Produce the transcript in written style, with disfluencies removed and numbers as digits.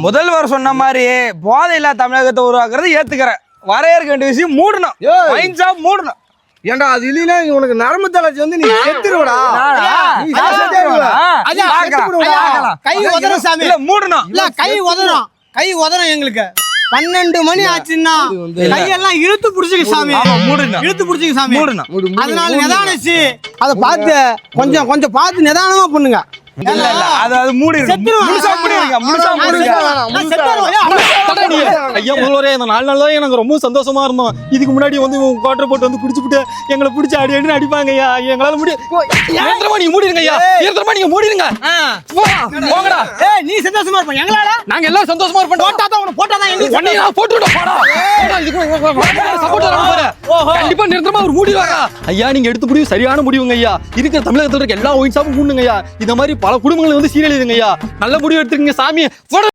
முதல்வர் சொன்ன மாதிரி போதை இல்லா தமிழகத்தை உருவாக்குறது ஏத்துக்கிறேன். வரையறுக்க வேண்டிய விஷயம் மூடணும். ஒயின் ஷாப் மூடணும். ஏண்டா அது இல்லைன்னா உனக்கு நரம்பு தளர்ச்சி வந்து நீ செத்துருவடா. கை உதறும் சாமி. மூடணும். இல்ல கை உதறும் எங்களுக்கு 12 மணி ஆச்சுன்னா கையெல்லாம் இழுத்து புடிச்சுக்க சாமி. இழுத்து புடிச்சுக்க சாமி. அதனால நிதானிச்சு அதை பார்த்து கொஞ்சம் பார்த்து நிதானமா பண்ணுங்க. அதாவது மூடிருங்க. ஐயா முதல்வரே இந்த 4 நாள் தான் எனக்கு ரொம்ப சந்தோஷமா இருந்தோம். இதுக்கு முன்னாடி வந்து குவார்டர் போட்டு வந்து குடிச்சுட்டு எங்களை பிடிச்சி அடி அடிப்பாங்க ஐயா. எங்களால நீங்க மூடிருங்க ஐயா. நீங்க மூடிருங்க. போங்கடா. நீ சந்தோஷமா இருப்ப எங்களால நாங்க எல்லாம் சந்தோஷமா இருப்போம். போட்டாதான் கண்டிப்பா நிரந்தரமா ஒரு மூடிடுவாங்க ஐயா. நீங்க எடுத்து முடிவு சரியான முடிவுங்க ஐயா. இருக்கிற தமிழகத்துல இருக்க எல்லா ஒயின் ஷாப்பும் மூடுங்க ஐயா. இந்த மாதிரி பல குடும்பங்களை வந்து சீரழிதுங்க ஐயா. நல்ல முடிவு எடுத்துருங்க சாமி. போடா.